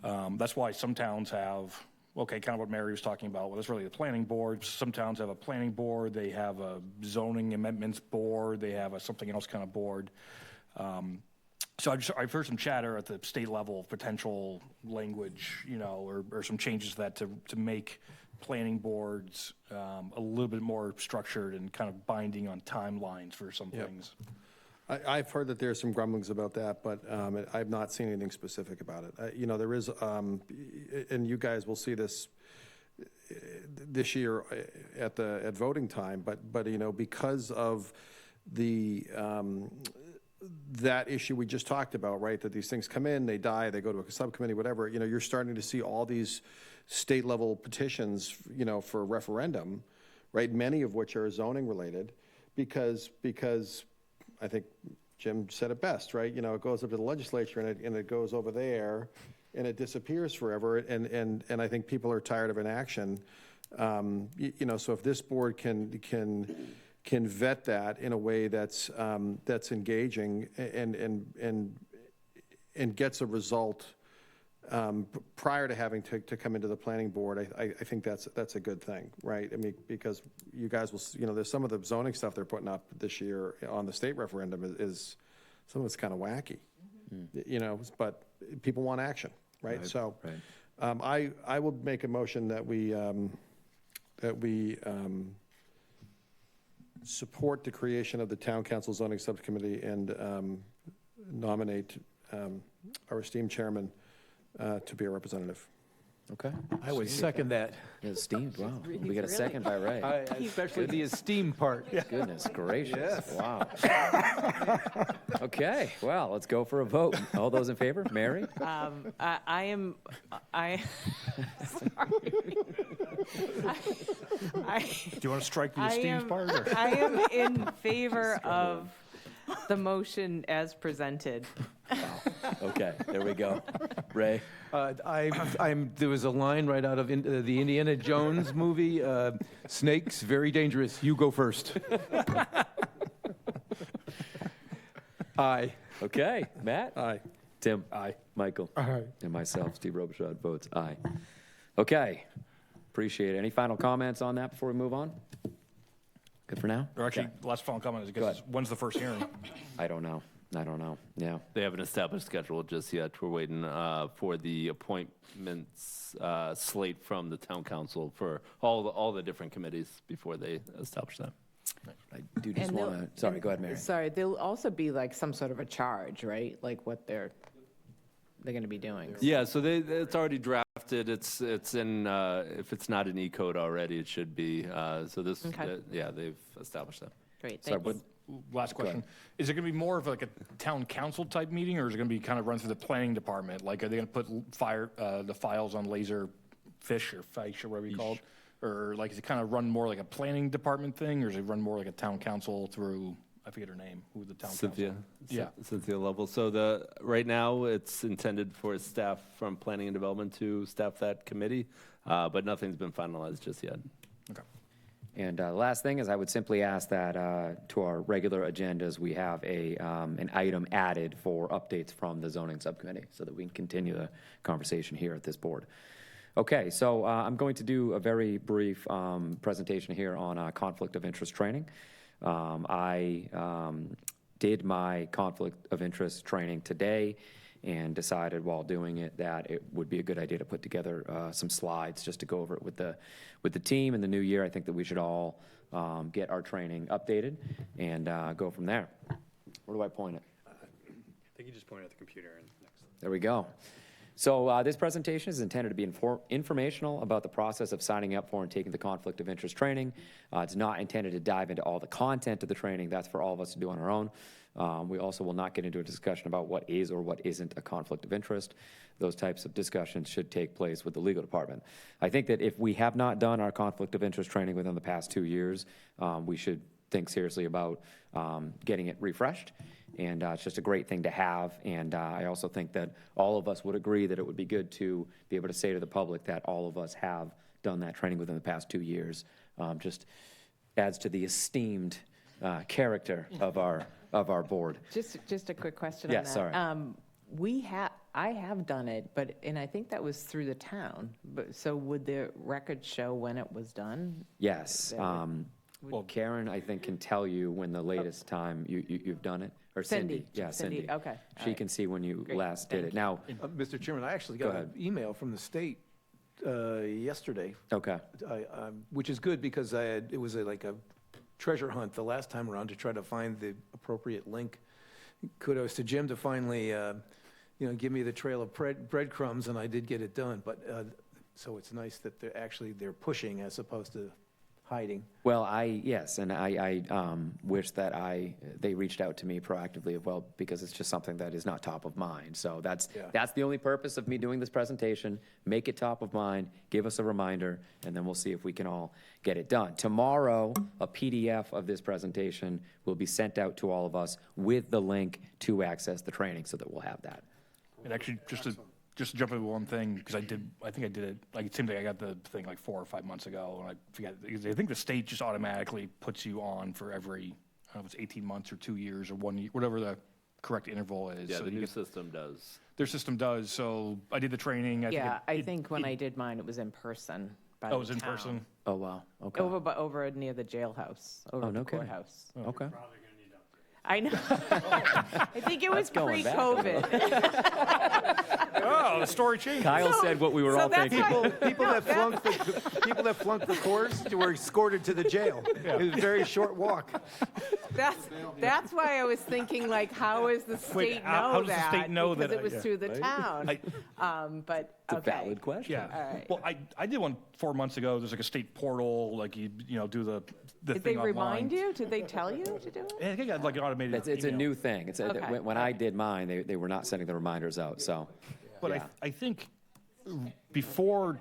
That's why some towns have, kind of what Mary was talking about. Well, it's really the planning board. Some towns have a planning board. They have a zoning amendments board. They have a something else kind of board. So I've heard some chatter at the state level of potential language, or some changes to that to make planning boards a little bit more structured and kind of binding on timelines for some things. I've heard that there's some grumblings about that, but I've not seen anything specific about it. There is, and you guys will see this year at voting time, but because of the that issue we just talked about, right? That these things come in, they die, they go to a subcommittee, whatever. You're starting to see all these state level petitions, for a referendum, right? Many of which are zoning related, because I think Jim said it best, right? It goes up to the legislature and it goes over there, and it disappears forever. And I think people are tired of inaction. So if this board can vet that in a way that's engaging and gets a result prior to having to come into the planning board, I think that's a good thing, right? I mean, because you guys will, there's some of the zoning stuff they're putting up this year on the state referendum is some of it's kind of wacky, but people want action, right? So I will make a motion that we support the creation of the Town Council Zoning Subcommittee and nominate our esteemed chairman to be a representative. Okay. I would second that. Esteemed, wow. We got a second by Ray. Especially the esteemed part. Goodness gracious. Yes. Wow. Okay, well, let's go for a vote. All those in favor? Mary? Sorry. Do you want to strike the esteemed part? Or? I am in favor of the motion as presented. Okay, there we go. Ray? There was a line right out of the Indiana Jones movie, snakes, very dangerous. You go first. Aye. Okay, Matt? Aye. Tim? Aye. Michael? Aye. And myself, Steve Robichaud, votes aye. Okay, appreciate it. Any final comments on that before we move on? Good for now? Or actually, last final comment is, Go ahead. when's the first hearing? I don't know. Yeah. They haven't established schedule just yet. We're waiting for the appointments slate from the town council for all the different committees before they establish that. I do just And they'll- want to, sorry, go ahead, Mary. Sorry, there'll also be like some sort of a charge, right? Like what they're going to be doing. Yeah, so it's already drafted. It's in, if it's not an E-code already, it should be. So this, Okay. yeah, they've established that. Great, Sorry, thanks. Last question. Is it going to be more of like a town council type meeting, or is it going to be kind of run through the planning department? Like, are they going to put the files on laser fish or fish or whatever you call it? Or like, is it kind of run more like a planning department thing, or is it run more like a town council through, I forget her name, who the town Cynthia. council? Yeah. Cynthia Level. So right now, it's intended for staff from planning and development to staff that committee, but nothing's been finalized just yet. Okay. And last thing is I would simply ask that to our regular agendas, we have an item added for updates from the zoning subcommittee so that we can continue the conversation here at this board. Okay, so I'm going to do a very brief presentation here on conflict of interest training. I did my conflict of interest training today and decided while doing it that it would be a good idea to put together some slides just to go over it with the team in the new year. I think that we should all get our training updated and go from there. Where do I point it? I think you just pointed at the computer and next. There we go. So this presentation is intended to be informational about the process of signing up for and taking the conflict of interest training. It's not intended to dive into all the content of the training. That's for all of us to do on our own. We also will not get into a discussion about what is or what isn't a conflict of interest. Those types of discussions should take place with the legal department. I think that if we have not done our conflict of interest training within the past 2 years, we should think seriously about getting it refreshed. And it's just a great thing to have. And I also think that all of us would agree that it would be good to be able to say to the public that all of us have done that training within the past 2 years. Just adds to the esteemed character of our board. Just a quick question Yeah, on that. sorry. I have done it, and I think that was through the town. But so would the record show when it was done? Yes. Well, Karen, I think, can tell you when the latest time you've done it. Or Cindy. Yeah, Cindy. Okay. She all right. can see when you Great, last did thank it. Now, Mr. Chairman, I actually Go got ahead. an email from the state yesterday, okay. which is good because it was like a treasure hunt the last time around to try to find the appropriate link. Kudos to Jim to finally, give me the trail of breadcrumbs, and I did get it done. But so it's nice that they're pushing as opposed to hiding. Well, yes, and I wish that they reached out to me proactively as well, because it's just something that is not top of mind. So that's the only purpose of me doing this presentation. Make it top of mind, give us a reminder, and then we'll see if we can all get it done. Tomorrow, a PDF of this presentation will be sent out to all of us with the link to access the training so that we'll have that. And actually, just to jump into one thing, because I think I did it, like it seemed like I got the thing like 4 or 5 months ago, and I forget, I think the state just automatically puts you on for every, I don't know if it's 18 months or 2 years or 1 year, whatever the correct interval is. Yeah, So the you new get- system does. Their system does, so I did the training. I think when I did mine, it was in person. By Oh, it was the in town. person? Oh, wow, okay. Over near the jailhouse, over Oh, at no the kidding. courthouse. Okay. I know. I think it was going back. pre-COVID. Oh, the story changed. Kyle said what we were so all that's thinking. why- People that flunked the course were escorted to the jail. It was a very short walk. That's why I was thinking, like, how does the state how know does the that? state know because that it was yeah. through the town. But It's a okay. valid question. Yeah. All right. Well, I did one 4 months ago. There's like a state portal, like you do the Did thing they online. remind you? Did they tell you to do it? I think I had like an automated It's a email. new thing. Okay. When I did mine, they were not sending the reminders out, so. But yeah. I think before,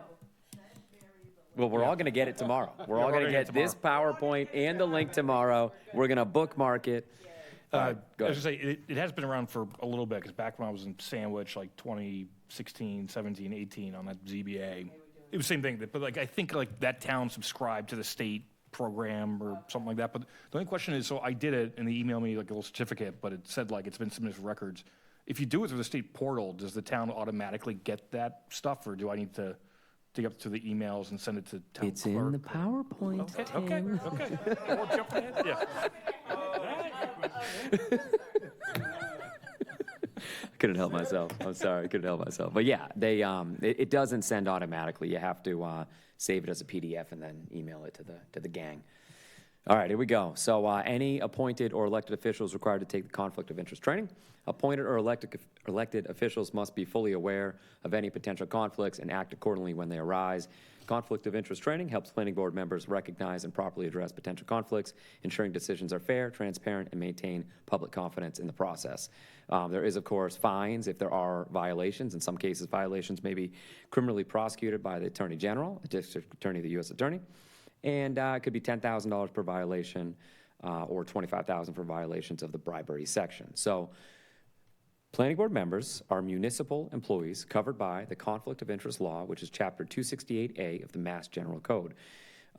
Well, we're all going to get it tomorrow. We're all going to get this PowerPoint and the link tomorrow. We're going to bookmark it. Go I was ahead. going to say, it has been around for a little bit, because back when I was in Sandwich, like 2016, 17, 18, on that ZBA, it was the same thing. But like I think like that town subscribed to the state program or something like that. But the only question is, so I did it, and they emailed me like a little certificate, but it said like it's been submitted for records. If you do it through the state portal, does the town automatically get that stuff, or do I need to dig up to the emails and send it to town It's in the PowerPoint, Okay, Tim. okay. More jumping ahead? Yeah. Couldn't help myself. I'm sorry, couldn't help myself. But yeah, they, it doesn't send automatically. You have to save it as a PDF and then email it to the gang. All right, here we go. So any appointed or elected officials required to take the conflict of interest training. Appointed or elected officials must be fully aware of any potential conflicts and act accordingly when they arise. Conflict of interest training helps planning board members recognize and properly address potential conflicts, ensuring decisions are fair, transparent, and maintain public confidence in the process. There is, of course, fines if there are violations. In some cases, violations may be criminally prosecuted by the Attorney General, the District Attorney, the U.S. Attorney, and it could be $10,000 per violation or $25,000 for violations of the bribery section. So planning board members are municipal employees covered by the Conflict of Interest Law, which is Chapter 268A of the Mass General Code.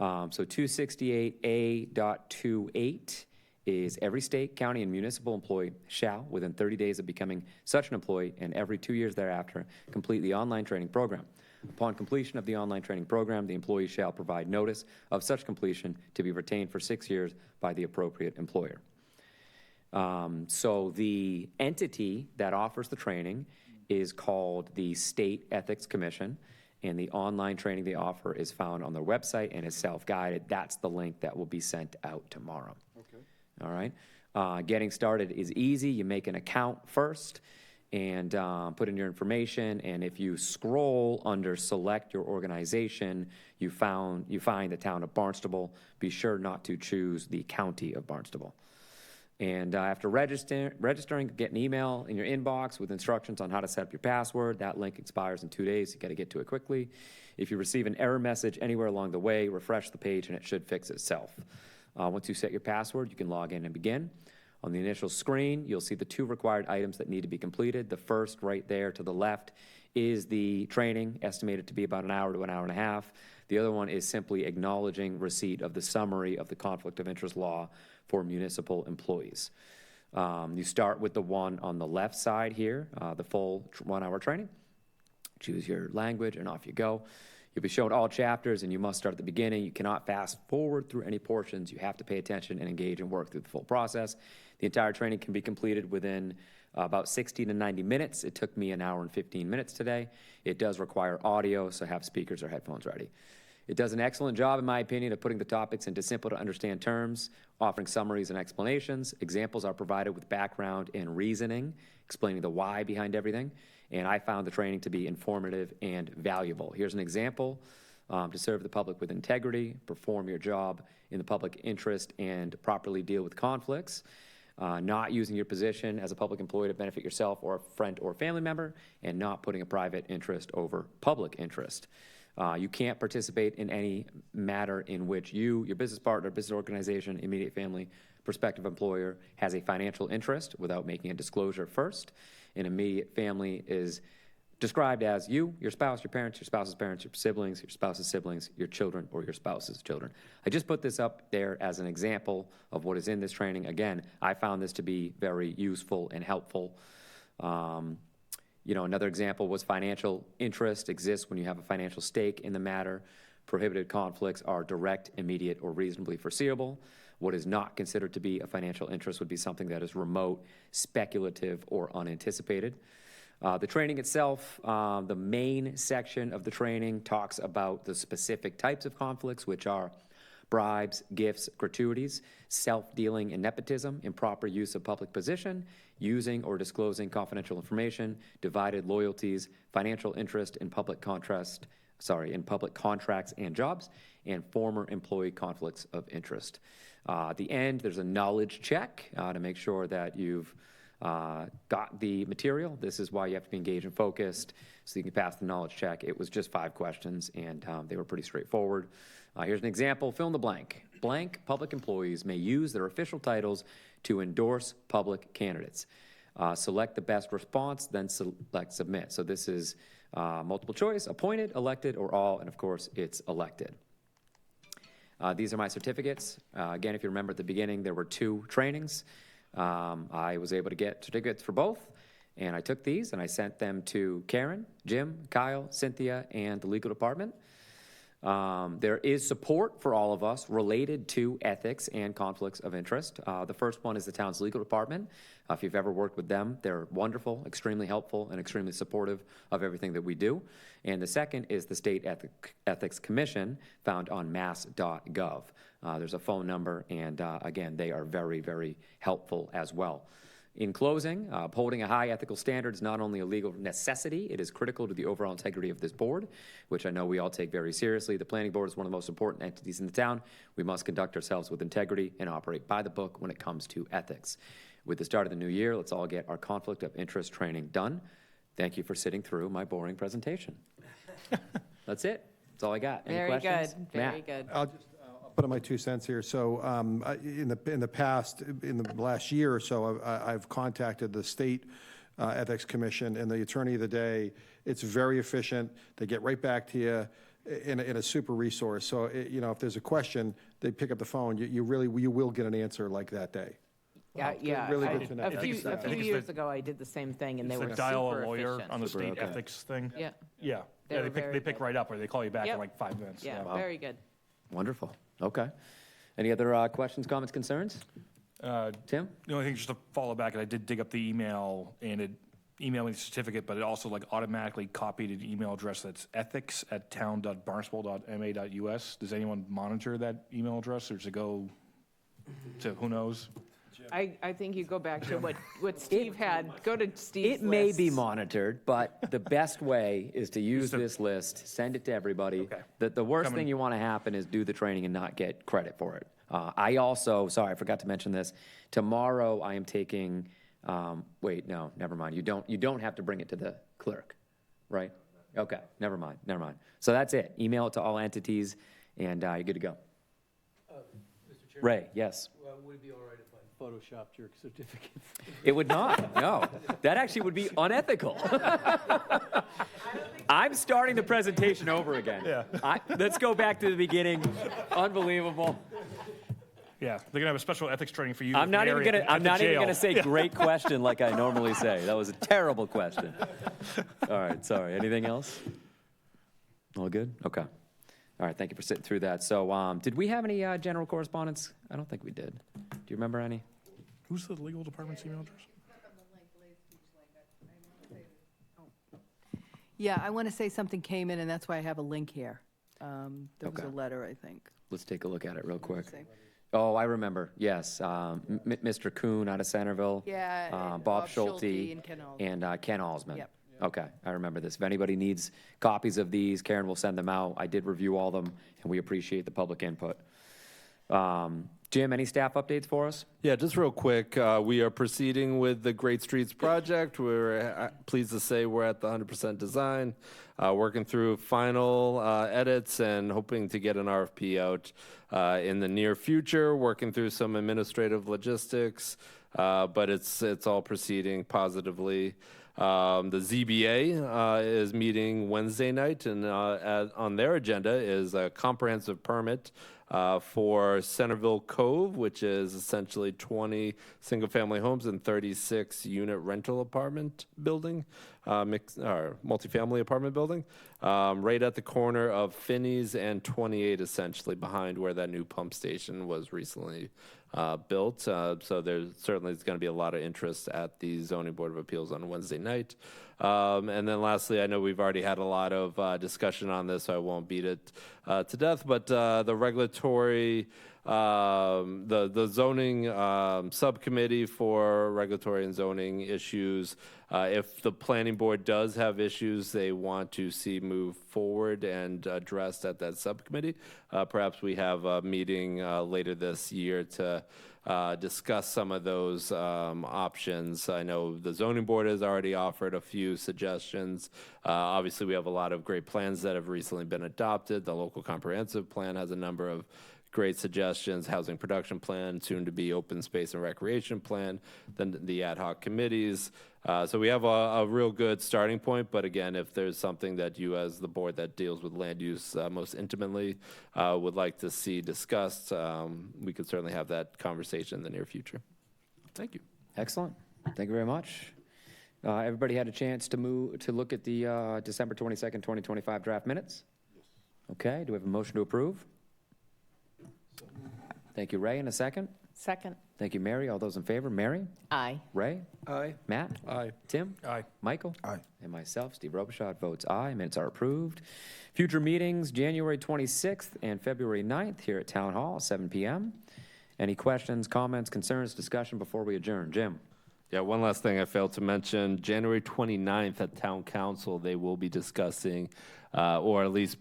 So 268A.28 is every state, county, and municipal employee shall, within 30 days of becoming such an employee and every 2 years thereafter, complete the online training program. Upon completion of the online training program, the employee shall provide notice of such completion to be retained for 6 years by the appropriate employer. So the entity that offers the training is called the State Ethics Commission, and the online training they offer is found on their website and is self-guided. That's the link that will be sent out tomorrow. Okay. All right. Getting started is easy. You make an account first and put in your information, and if you scroll under select your organization, you find the town of Barnstable. Be sure not to choose the county of Barnstable. And after registering, get an email in your inbox with instructions on how to set up your password. That link expires in 2 days. You got to get to it quickly. If you receive an error message anywhere along the way, refresh the page and it should fix itself. Once you set your password, you can log in and begin. On the initial screen, you'll see the 2 required items that need to be completed. The first, right there to the left, is the training, estimated to be about an hour to an hour and a half. The other one is simply acknowledging receipt of the summary of the Conflict of Interest Law for municipal employees. You start with the one on the left side here, the full 1 hour training. Choose your language and off you go. You'll be shown all chapters and you must start at the beginning. You cannot fast forward through any portions. You have to pay attention and engage and work through the full process. The entire training can be completed within about 60 to 90 minutes. It took me an hour and 15 minutes today. It does require audio, so have speakers or headphones ready. It does an excellent job, in my opinion, of putting the topics into simple to understand terms, offering summaries and explanations. Examples are provided with background and reasoning, explaining the why behind everything. And I found the training to be informative and valuable. Here's an example. To serve the public with integrity, perform your job in the public interest, and properly deal with conflicts. Not using your position as a public employee to benefit yourself or a friend or family member, and not putting a private interest over public interest. You can't participate in any matter in which you, your business partner, business organization, immediate family, prospective employer has a financial interest without making a disclosure first. An immediate family is described as you, your spouse, your parents, your spouse's parents, your siblings, your spouse's siblings, your children, or your spouse's children. I just put this up there as an example of what is in this training. Again, I found this to be very useful and helpful. Another example was financial interest exists when you have a financial stake in the matter. Prohibited conflicts are direct, immediate, or reasonably foreseeable. What is not considered to be a financial interest would be something that is remote, speculative, or unanticipated. The training itself, the main section of the training talks about the specific types of conflicts, which are bribes, gifts, gratuities, self-dealing and nepotism, improper use of public position, using or disclosing confidential information, divided loyalties, financial interest in public contracts and jobs, and former employee conflicts of interest. At the end, there's a knowledge check to make sure that you've got the material. This is why you have to be engaged and focused so you can pass the knowledge check. It was just 5 questions, and they were pretty straightforward. Here's an example. Fill in the blank. Blank public employees may use their official titles to endorse public candidates. Select the best response, then select submit. So this is multiple choice, appointed, elected, or all, and of course, it's elected. These are my certificates. Again, if you remember at the beginning, there were 2 trainings. I was able to get certificates for both, and I took these and I sent them to Karen, Jim, Kyle, Cynthia, and the legal department. There is support for all of us related to ethics and conflicts of interest. The first one is the town's legal department. If you've ever worked with them, they're wonderful, extremely helpful, and extremely supportive of everything that we do. And the second is the State Ethics Commission, found on mass.gov. There's a phone number, and again, they are very, very helpful as well. In closing, upholding a high ethical standard is not only a legal necessity, it is critical to the overall integrity of this board, which I know we all take very seriously. The planning board is one of the most important entities in the town. We must conduct ourselves with integrity and operate by the book when it comes to ethics. With the start of the new year, let's all get our conflict of interest training done. Thank you for sitting through my boring presentation. That's it. That's all I got. Any Very questions? good, very Matt? good. I'll put in my 2 cents here. So in the past, in the last year or so, I've contacted the State Ethics Commission and the Attorney of the Day. It's very efficient. They get right back to you in a super resource. So, if there's a question, they pick up the phone. You will get an answer like that day. Yeah. Really good to know. A few years ago, I did the same thing, and they It's were like super dial a lawyer efficient. on the state okay. ethics thing. Yeah, Yeah. They Yeah, were they very pick good. right up, or they call you back in Yep. like 5 minutes. yeah, very good. Wonderful. Okay. Any other questions, comments, concerns? Tim? The only thing, just to follow back, I did dig up the email, and it emailed me the certificate, but it also like automatically copied an email address that's ethics@town.barnstable.ma.us. Does anyone monitor that email address, or does it go to who knows? I think you go back to what Steve had, go to Steve's It may be list. monitored, but the best way is to use this list, send it to everybody. Okay. The worst thing you want to happen is do the training and not get credit for it. I also, sorry, I forgot to mention this. Tomorrow I am taking, wait, no, never mind. You don't have to bring it to the clerk, right? Okay, never mind. So that's it. Email it to all entities, and you're good to go. Mr. Chair, Ray, yes. would it be all right if I photoshopped your certificate? It would not, no. That actually would be unethical. I'm starting the presentation over again. Yeah. Let's go back to the beginning. Unbelievable. Yeah, they're gonna have a special ethics training for you. I'm not even gonna jail. say great question like I normally say. That was a terrible question. All right, sorry. Anything else? All good? Okay. All right, thank you for sitting through that. So, did we have any general correspondence? I don't think we did. Do you remember any? Who's the legal department's email address? Yeah, I want to say something came in, and that's why I have a link here. There was Okay. a letter, I think. Let's take a look at it real quick. Say. Oh, I remember. Yes, Mr. Kuhn out of Centerville. Yeah, Bob Bob Schulte. Schulte and Ken Alsman. And Ken Alsman. Yep. Okay, I remember this. If anybody needs copies of these, Karen will send them out. I did review all of them, and we appreciate the public input. Jim, any staff updates for us? Yeah, just real quick, we are proceeding with the Great Streets project. We're pleased to say we're at the 100% design, working through final edits and hoping to get an RFP out in the near future, working through some administrative logistics, but it's all proceeding positively. The ZBA is meeting Wednesday night, and on their agenda is a comprehensive permit for Centerville Cove, which is essentially 20 single-family homes and 36-unit rental apartment building, multifamily apartment building, right at the corner of Finney's and 28, essentially behind where that new pump station was recently built. So there certainly is going to be a lot of interest at the Zoning Board of Appeals on Wednesday night. And then lastly, I know we've already had a lot of discussion on this, so I won't beat it to death, but the regulatory, the zoning subcommittee for regulatory and zoning issues, if the planning board does have issues they want to see move forward and addressed at that subcommittee, perhaps we have a meeting later this year to discuss some of those options. I know the zoning board has already offered a few suggestions. Obviously, we have a lot of great plans that have recently been adopted. The local comprehensive plan has a number of great suggestions, housing production plan, soon to be open space and recreation plan, then the ad hoc committees. So we have a real good starting point, but again, if there's something that you as the board that deals with land use most intimately would like to see discussed, we could certainly have that conversation in the near future. Thank you. Excellent. Thank you very much. Everybody had a chance to look at the December 22nd, 2025 draft minutes? Okay, do we have a motion to approve? Thank you, Ray, in a second. Second. Thank you, Mary. All those in favor? Mary? Aye. Ray? Aye. Matt? Aye. Tim? Aye. Michael? Aye. And myself, Steve Robichaud, votes aye. Minutes are approved. Future meetings, January 26th and February 9th here at Town Hall, 7 p.m. Any questions, comments, concerns, discussion before we adjourn? Jim? Yeah, one last thing I failed to mention, January 29th at Town Council, they will be discussing, or at least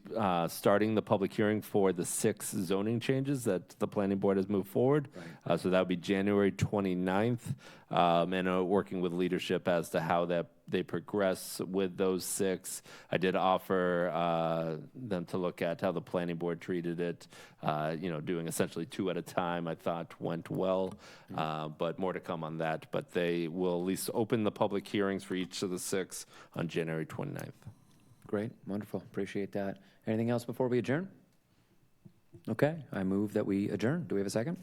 starting the public hearing for the 6 zoning changes that the planning board has moved forward. So that would be January 29th, and working with leadership as to how they progress with those 6. I did offer them to look at how the planning board treated it, doing essentially 2 at a time, I thought went well, but more to come on that. But they will at least open the public hearings for each of the 6 on January 29th. Great, wonderful, appreciate that. Anything else before we adjourn? Okay, I move that we adjourn. Do we have a second?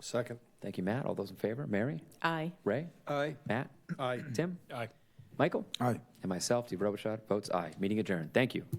Second. Thank you, Matt. All those in favor? Mary? Aye. Ray? Aye. Matt? Aye. Tim? Aye. Michael? Aye. And myself, Steve Robichaud, votes aye. Meeting adjourned. Thank you.